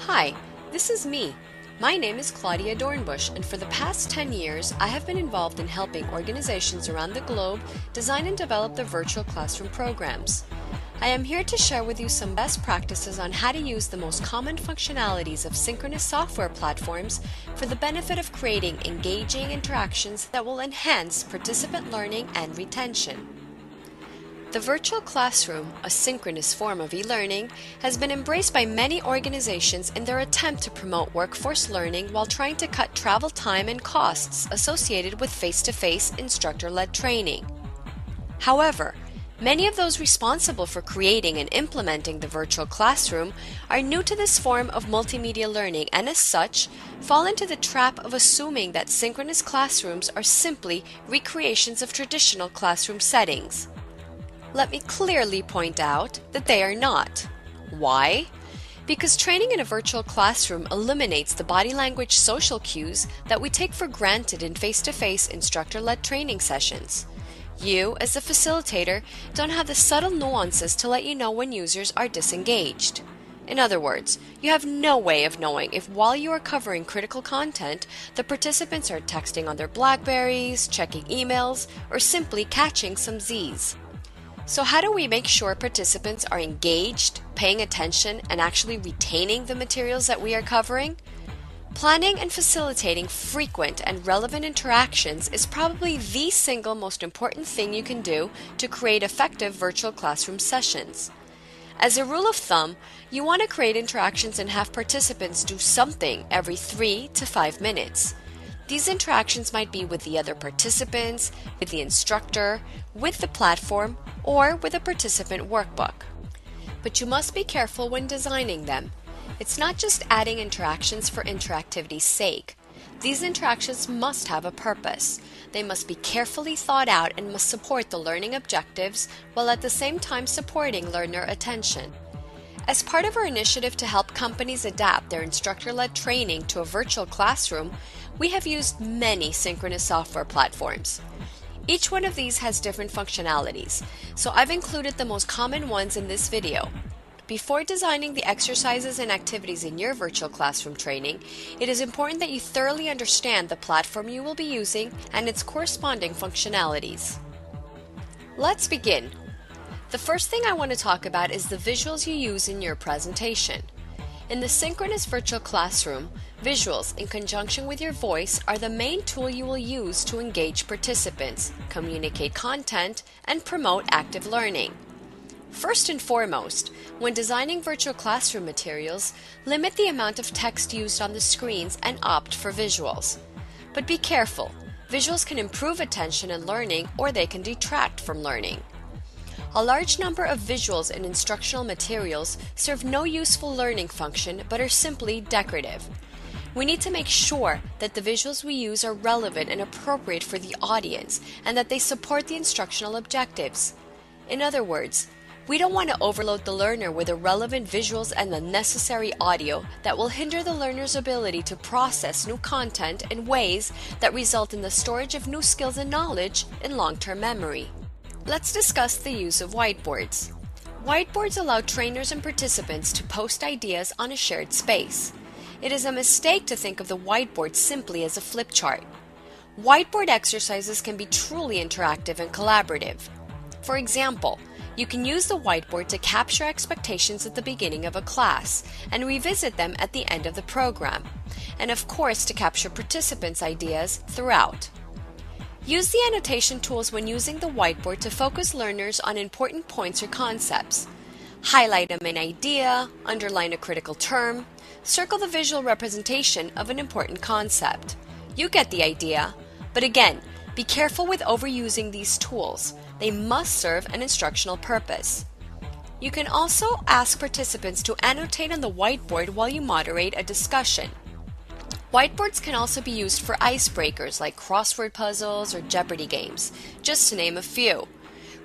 Hi, this is me. My name is Claudia Dornbush, and for the past 10 years, I have been involved in helping organizations around the globe design and develop their virtual classroom programs. I am here to share with you some best practices on how to use the most common functionalities of synchronous software platforms for the benefit of creating engaging interactions that will enhance participant learning and retention. The virtual classroom, a synchronous form of e-learning, has been embraced by many organizations in their attempt to promote workforce learning while trying to cut travel time and costs associated with face-to-face instructor-led training. However, many of those responsible for creating and implementing the virtual classroom are new to this form of multimedia learning and as such, fall into the trap of assuming that synchronous classrooms are simply recreations of traditional classroom settings. Let me clearly point out that they are not. Why? Because training in a virtual classroom eliminates the body language social cues that we take for granted in face-to-face instructor-led training sessions. You, as a facilitator, don't have the subtle nuances to let you know when users are disengaged. In other words, you have no way of knowing if while you are covering critical content, the participants are texting on their Blackberries, checking emails, or simply catching some Z's. So how do we make sure participants are engaged, paying attention, and actually retaining the materials that we are covering? Planning and facilitating frequent and relevant interactions is probably the single most important thing you can do to create effective virtual classroom sessions. As a rule of thumb, you want to create interactions and have participants do something every 3 to 5 minutes. These interactions might be with the other participants, with the instructor, with the platform, or with a participant workbook. But you must be careful when designing them. It's not just adding interactions for interactivity's sake. These interactions must have a purpose. They must be carefully thought out and must support the learning objectives while at the same time supporting learner attention. As part of our initiative to help companies adapt their instructor-led training to a virtual classroom, we have used many synchronous software platforms. Each one of these has different functionalities, so I've included the most common ones in this video. Before designing the exercises and activities in your virtual classroom training, it is important that you thoroughly understand the platform you will be using and its corresponding functionalities. Let's begin. The first thing I want to talk about is the visuals you use in your presentation. In the synchronous virtual classroom, visuals in conjunction with your voice are the main tool you will use to engage participants, communicate content, and promote active learning. First and foremost, when designing virtual classroom materials, limit the amount of text used on the screens and opt for visuals. But be careful, visuals can improve attention and learning or they can detract from learning. A large number of visuals in instructional materials serve no useful learning function but are simply decorative. We need to make sure that the visuals we use are relevant and appropriate for the audience and that they support the instructional objectives. In other words, we don't want to overload the learner with irrelevant visuals and unnecessary audio that will hinder the learner's ability to process new content in ways that result in the storage of new skills and knowledge in long-term memory. Let's discuss the use of whiteboards. Whiteboards allow trainers and participants to post ideas on a shared space. It is a mistake to think of the whiteboard simply as a flip chart. Whiteboard exercises can be truly interactive and collaborative. For example, you can use the whiteboard to capture expectations at the beginning of a class and revisit them at the end of the program, and of course to capture participants' ideas throughout. Use the annotation tools when using the whiteboard to focus learners on important points or concepts. Highlight a main idea, underline a critical term, circle the visual representation of an important concept. You get the idea, but again, be careful with overusing these tools. They must serve an instructional purpose. You can also ask participants to annotate on the whiteboard while you moderate a discussion. Whiteboards can also be used for icebreakers like crossword puzzles or Jeopardy games, just to name a few.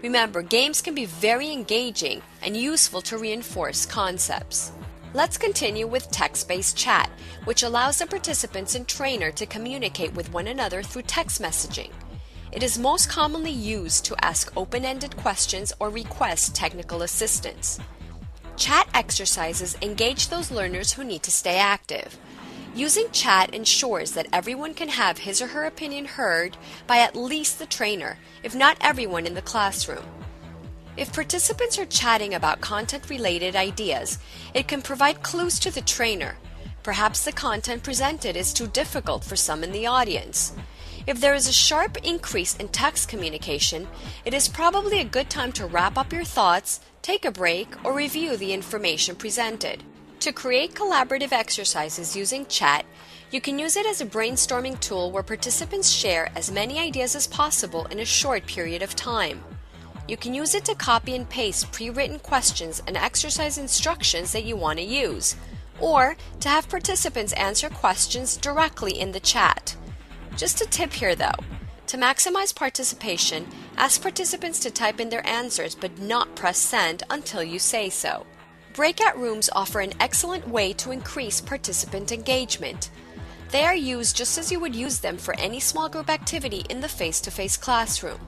Remember, games can be very engaging and useful to reinforce concepts. Let's continue with text-based chat, which allows the participants and trainer to communicate with one another through text messaging. It is most commonly used to ask open-ended questions or request technical assistance. Chat exercises engage those learners who need to stay active. Using chat ensures that everyone can have his or her opinion heard by at least the trainer, if not everyone in the classroom. If participants are chatting about content-related ideas, it can provide clues to the trainer. Perhaps the content presented is too difficult for some in the audience. If there is a sharp increase in text communication, it is probably a good time to wrap up your thoughts, take a break, or review the information presented. To create collaborative exercises using chat, you can use it as a brainstorming tool where participants share as many ideas as possible in a short period of time. You can use it to copy and paste pre-written questions and exercise instructions that you want to use, or to have participants answer questions directly in the chat. Just a tip here though, to maximize participation, ask participants to type in their answers but not press send until you say so. Breakout rooms offer an excellent way to increase participant engagement. They are used just as you would use them for any small group activity in the face-to-face classroom.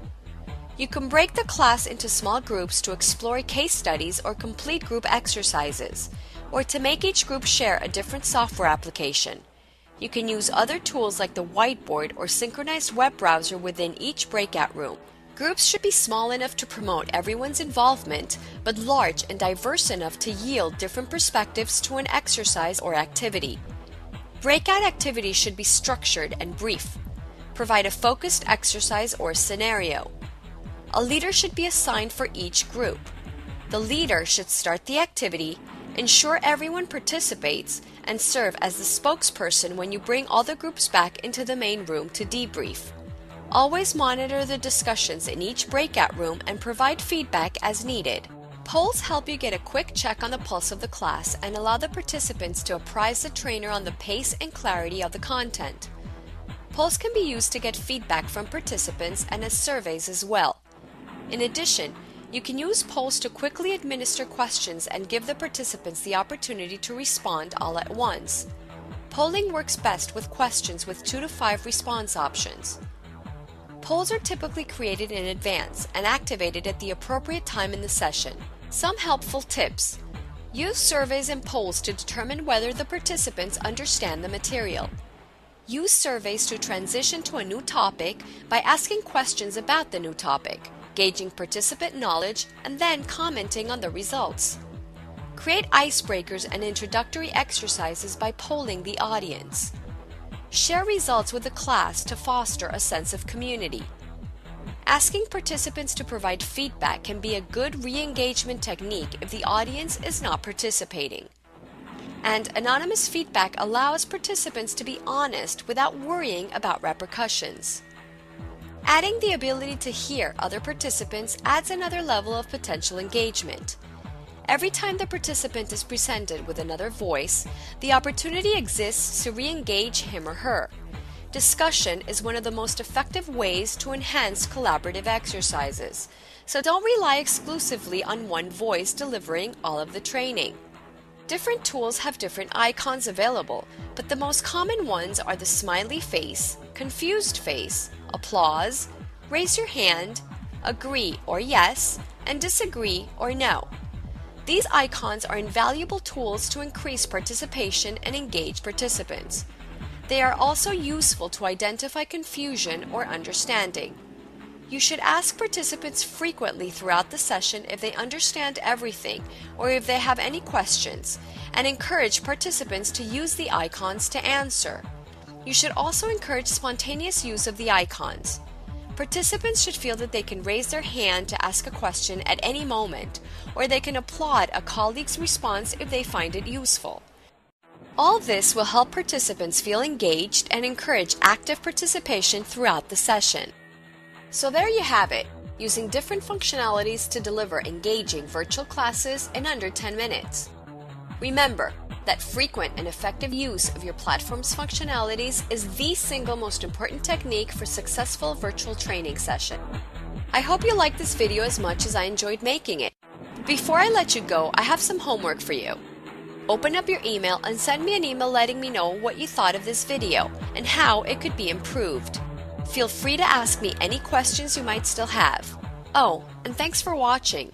You can break the class into small groups to explore case studies or complete group exercises, or to make each group share a different software application. You can use other tools like the whiteboard or synchronized web browser within each breakout room. Groups should be small enough to promote everyone's involvement, but large and diverse enough to yield different perspectives to an exercise or activity. Breakout activities should be structured and brief. Provide a focused exercise or scenario. A leader should be assigned for each group. The leader should start the activity, ensure everyone participates, and serve as the spokesperson when you bring all the groups back into the main room to debrief. Always monitor the discussions in each breakout room and provide feedback as needed. Polls help you get a quick check on the pulse of the class and allow the participants to apprise the trainer on the pace and clarity of the content. Polls can be used to get feedback from participants and as surveys as well. In addition, you can use polls to quickly administer questions and give the participants the opportunity to respond all at once. Polling works best with questions with 2 to 5 response options. Polls are typically created in advance and activated at the appropriate time in the session. Some helpful tips. Use surveys and polls to determine whether the participants understand the material. Use surveys to transition to a new topic by asking questions about the new topic, gauging participant knowledge, and then commenting on the results. Create icebreakers and introductory exercises by polling the audience. Share results with the class to foster a sense of community. Asking participants to provide feedback can be a good re-engagement technique if the audience is not participating. And anonymous feedback allows participants to be honest without worrying about repercussions. Adding the ability to hear other participants adds another level of potential engagement. Every time the participant is presented with another voice, the opportunity exists to re-engage him or her. Discussion is one of the most effective ways to enhance collaborative exercises, so don't rely exclusively on one voice delivering all of the training. Different tools have different icons available, but the most common ones are the smiley face, confused face, applause, raise your hand, agree or yes, and disagree or no. These icons are invaluable tools to increase participation and engage participants. They are also useful to identify confusion or understanding. You should ask participants frequently throughout the session if they understand everything or if they have any questions, and encourage participants to use the icons to answer. You should also encourage spontaneous use of the icons. Participants should feel that they can raise their hand to ask a question at any moment, or they can applaud a colleague's response if they find it useful. All this will help participants feel engaged and encourage active participation throughout the session. So there you have it, using different functionalities to deliver engaging virtual classes in under 10 minutes. Remember that frequent and effective use of your platform's functionalities is the single most important technique for successful virtual training session. I hope you liked this video as much as I enjoyed making it. Before I let you go, I have some homework for you. Open up your email and send me an email letting me know what you thought of this video and how it could be improved. Feel free to ask me any questions you might still have. Oh, and thanks for watching.